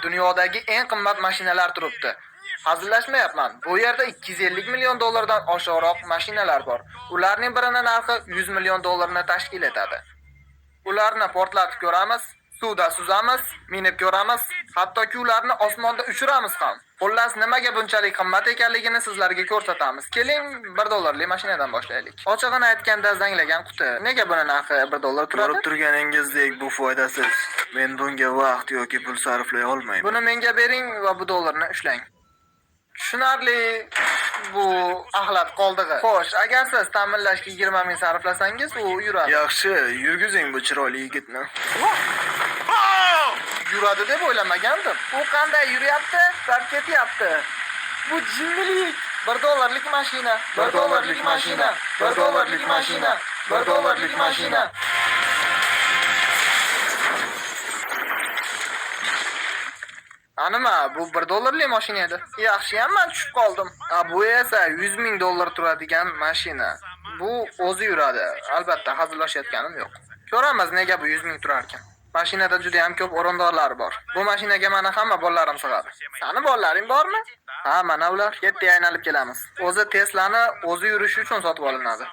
Dunyodagi eng qimmat mashinalar turibdi. Hazillashmayapman. Bu yerda 250 million dollardan oshiqroq mashinalar bor. Ularning birining narxi 100 million dollarni tashkil etadi. Ularni portlatib ko'ramiz, suvda suzamiz, minib ko'ramiz, hattoki ularni osmonda uchiramiz ham. Xullas, nimaga bunchalik qimmat ekanligini sizlarga ko'rsatamiz. Keling, 1 dollarlik mashinadan boshlaylik. Ochig'ini aytganda zanglagan quti. Nega buni narxi 1 dollar turadi? Ko'rib turganingizdek bu foydasiz. Men bunga vaqt yoki pul sarflay olmayman. Buni menga bering va bu dollarni ushlang. Tushunarli, bu axlat qoldig'i. Xo'sh, agar siz ta'minlashga 20 ming sarflasangiz, u yuradi. Yaxshi, yurgizing bu chiroyli yigitni. Yuradi deb o'ylamagandim. U qanday yuryapti? Sab ketyapti. Bu jinnilik. 1 dollarlik mashina, 1 dollarlik mashina, 1 dollarlik mashina, 1 dollarlik mashina. Anima, bu 1 dollarlik mashina edi. Yaxshiyam men tushib qoldim. Bu esa 100 ming dollar turadigan mashina. Bu o'zi yuradi. Albatta, hazillashayotganim yo'q. Ko'ramiz nega bu 100 ming turar ekan. Mashinada juda ham ko'p o'rindiqlar bor. Bu mashinaga mana hamma bolalarim sig'adi. Sani bolalaring bormi? Ha, mana ular. Yerga aylanib kelamiz. O'zi Tesla'ni o'zi yurishi uchun sotib olinadi.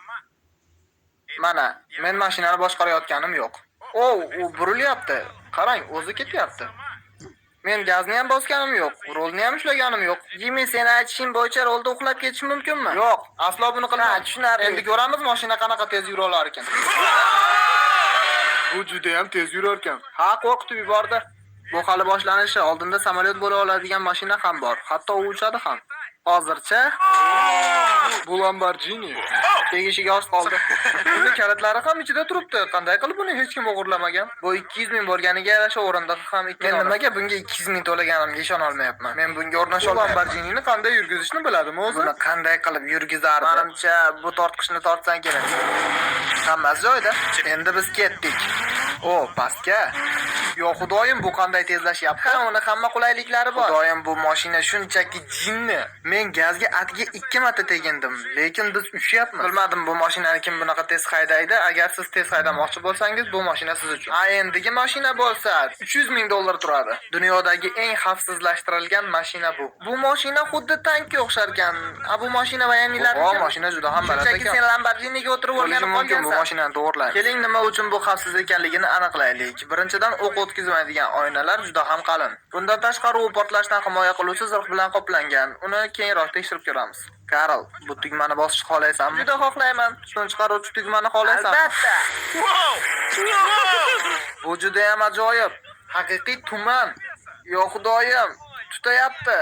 Mana, men mashinani boshqarayotganim yo'q. U burilyapti. Qarang, o'zi ketyapti. Men gazni ham bosganim yo'q, rolni ham ushlaganim yo'q. Jimmy, sen aytishing bo'yicha rolda uxlab ketish mumkinmi? Yo'q, aslo buni qilmayman. Tushunarli. Endi ko'ramiz mashina qanaqa tez yura olar ekan. Bu juda ham tez yurar ekan. Ha, qo'rqitib yubordi. Bu hali boshlanishi, oldinda samolyot bo'la oladigan mashina ham bor. Hatto u uchadi ham. Hozircha Bu Lamborghini. tegishiga oz qoldi. Uni kalitlari ham ichida turibdi. Qanday qilib buni hech kim o'g'irlamagan? Bu 200 ming bo'lganiga yarasha o'rindiqi ham ikki. Men nimaga bunga 200 ming to'laganimga ishona olmayapman. Men bunga o'rnash olmayman. Lamborghinini qanday yurgizishni biladimi o'zi? Buni qanday qilib yurgizardi? Menimcha, bu tortqichni tortsang kerak. Hammasi joyida. Endi biz ketdik. Pastga. Yo xudoyim, bu qanday tezlashyapti? Ha, uni hamma qulayliklari bor. Xudoyim, bu mashina shunchaki jinni. Men gazga atga 2 marta tegindim, lekin biz uchyapmiz. Bilmadim bu mashinani kim bunaqa tez haydaydi. Agar siz tez haydamoqchi bo'lsangiz, bu mashina siz uchun. Endigi mashina bo'lsa 300 ming dollar turadi. Dunyodagi eng xavfsizlashtirilgan mashina bu. Bu mashina xuddi tankga o'xshar ekan. Bu mashina va yangilar uchun. Mashina juda ham baland ekan. Sen Lamborghiniga o'tirib o'rganib qolgansan. Bu mashinani to'g'irlaymiz. Keling, nima uchun bu xavfsiz ekanligini aniqlaylik. Birinchidan, o'q o'tkazmaydigan oynalar juda ham qalin. Bundan tashqari u portlashdan himoya qiluvchi zirh bilan qoplangan. Uni keyinroq tekshirib ko'ramiz. Karl, bu tugmani bosishni xohlaysanmi? Juda xohlayman. Tutun chiqaruvchi tugmani xohlaysanmi? Albatta. Bu juda ham ajoyib. Haqiqiy tuman. Yo xudoyim, tutayapti.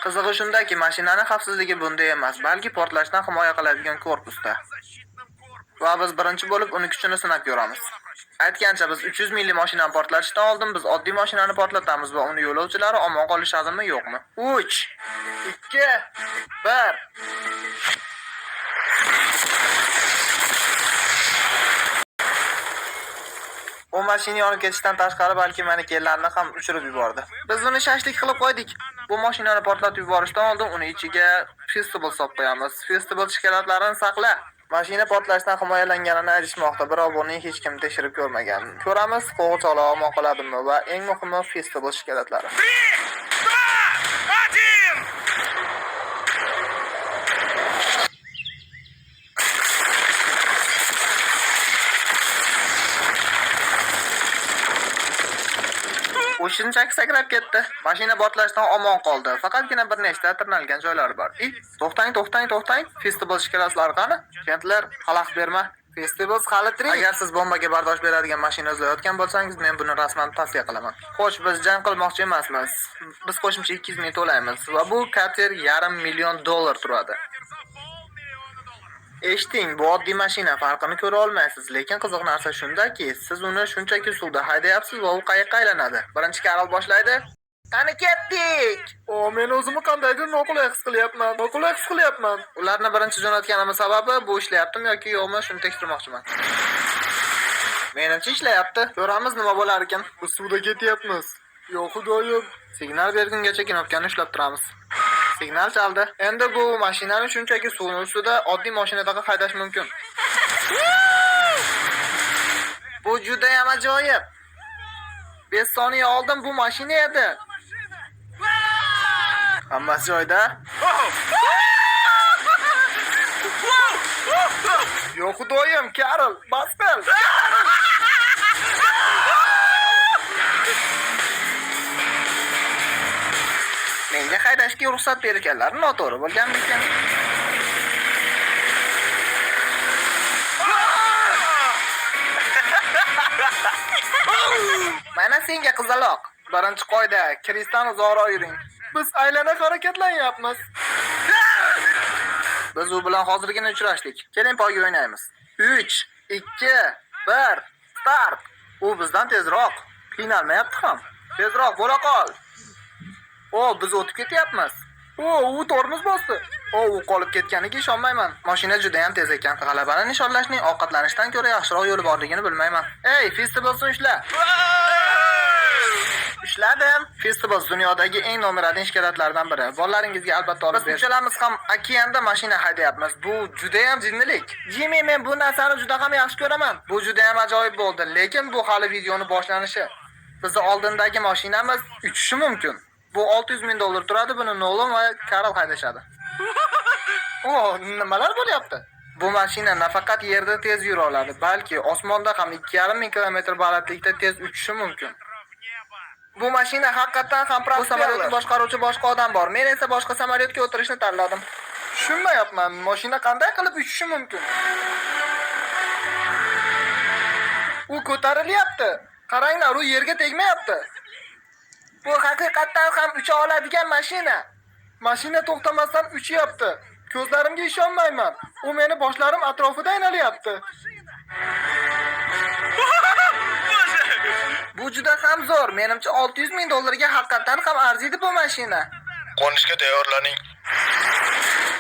Qizig'i shundaki, mashinaning xavfsizligi bunda emas, balki portlashdan himoya qiladigan korpusda. Va biz birinchi bo'lib uni kuchini sinab ko'ramiz. Aytgancha biz 300 mingli mashinani portlatishdan oldin biz oddiy mashinani portlatamiz va uni yo'lovchilari omon qolishadimi yo'qmi? 3 2 1 U mashina yonib ketishdan tashqari balki manikenlarni ham uchirib yubordi. Biz uni shashlik qilib qo'ydik. Bu mashinani portlatib yuborishdan oldin uni ichiga festival solib qo'yamiz. Festival shikolatlarini saqla. Mashina portlashdan himoyalanganini aytishmoqda, biroq buni hech kim tekshirib ko'rmagan. Ko'ramiz, qo'g'irchoqlar omon qoladimi va eng muhimi festival shikalatlari. U shunchaki sakrab ketdi. Mashina portlashdan omon qoldi. Faqatgina bir nechta tirnalgan joylari bor. To'xtang. Festival shikalatlari qani? Kentlar, xalaqit berma. Festival hali tirik. Agar siz bombaga bardosh beradigan mashina izlayotgan bo'lsangiz, men buni rasman tavsiya qilaman. Xo'sh, biz jang qilmoqchi emasmiz. Biz qo'shimcha 200 ming to'laymiz va bu kater $500 million turadi. Eshiting, bu oddiy mashina, farqini ko'ra olmaysiz, lekin qiziq narsa shundaki, siz uni shunchaki suvda haydayapsiz va u qayiqqa aylanadi. Birinchi Karol boshlaydi. Qani ketdik. Men o'zimni qandaydir noqulay his qilyapman. Ularni birinchi jo'natganimiz sababi bu ishlayaptimi yoki yo'qmi, shuni tekshirmoqchiman. Menimcha ishlayapti. Ko'ramiz nima bo'lar ekan. Biz suvda ketyapmiz. Yo xudoyim. Signal bergungacha knopkani ushlab turamiz. Signal chaldi. Endi bu mashinani shunchaki suvning ustida oddiy mashinadaqa haydash mumkin. Bu juda ham ajoyib. 5 soniya oldin bu mashina edi. Hammasi joyida? Yo'q xudoyim, Karol, bas qil. Menga haydashga ruxsat berganlar noto'g'ri bo'lganmikan? Mana senga qizaloq. Birinchi qoida, kirishdan uzoqroq yuring. Biz aylana harakatlanyapmiz. Biz u bilan hozirgina uchrashdik. Keling poyga o'ynaymiz. 3, 2, 1, start. U bizdan tezroq. Qiynalmayapti ham. Tezroq bo'la qol. Biz o'tib ketyapmiz. U tormoz bosdi. U qolib ketganiga ishonmayman. Mashina juda ham tez ekan. G'alabani nishonlashning ovqatlanishdan ko'ra yaxshiroq yo'li borligini bilmayman. Ey, Festivalsni ushla. Ushladim. Festival dunyodagi eng nomeradin shikaratlardan biri. Bolalaringizga albatta olib berish. Biz uchalamiz ham okeanda mashina haydayapmiz. Bu juda ham jinnilik. Jimmy, men bu narsani juda ham yaxshi ko'raman. Bu juda ham ajoyib bo'ldi, lekin bu hali videoning boshlanishi. Bizning oldindagi mashinamiz uchishi mumkin. Bu $600,000 turadi, buni Nolan va Karol haydashadi. Nimalar bo'lyapti? Bu mashina nafaqat yerda tez yura oladi, balki osmonda ham 2,5 kilometr balandlikda tez uchishi mumkin. Bu mashina haqiqatan ham bu samolyotni boshqaruvchi boshqa odam bor. Men esa boshqa samolyotga o'tirishni tanladim. Tushunmayapman, mashina qanday qilib uchishi mumkin? U ko'tarilyapti. Qaranglar, u yerga tegmayapti. Bu haqiqatan ham ucha oladigan mashina. Mashina to'xtamasdan uchyapti. Ko'zlarimga ishonmayman. U meni boshlarim atrofida aynalyapti. Bu juda ham zo'r. Menimcha $600,000 ga haqiqatan ham arziydi bu mashina. Qo'nishga tayyorlaning.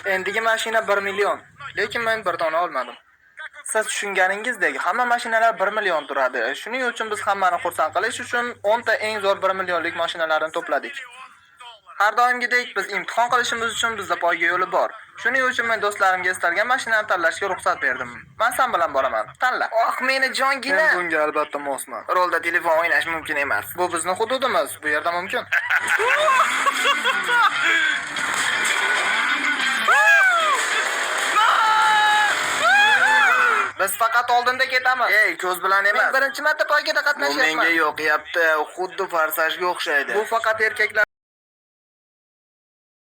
Endigi mashina 1 million. Lekin men bir dona olmadim. Siz tushunganingizdek, hamma mashinalar 1 million turadi. Shuning uchun biz hammani xursand qilish uchun 10 ta eng zo'r 1 millionlik mashinalarni to'pladik. Har doimgidek biz imtihon qilishimiz uchun bizda poyga yo'li bor. Shuning uchun men do'stlarimga istalgan mashinani tanlashga ruxsat berdim. Men sen bilan boraman. Tanla. Meni jongina. Men bunga albatta mosman. Rolda telefon o'ynash mumkin emas. Bu bizning hududimiz. Bu yerda mumkin. Biz faqat oldinda ketamiz. Ey, ko'z bilan emas. Men birinchi marta poygada qatnashyapman. Bu menga yoqyapti. Xuddi farsajga o'xshaydi. Bu faqat erkaklar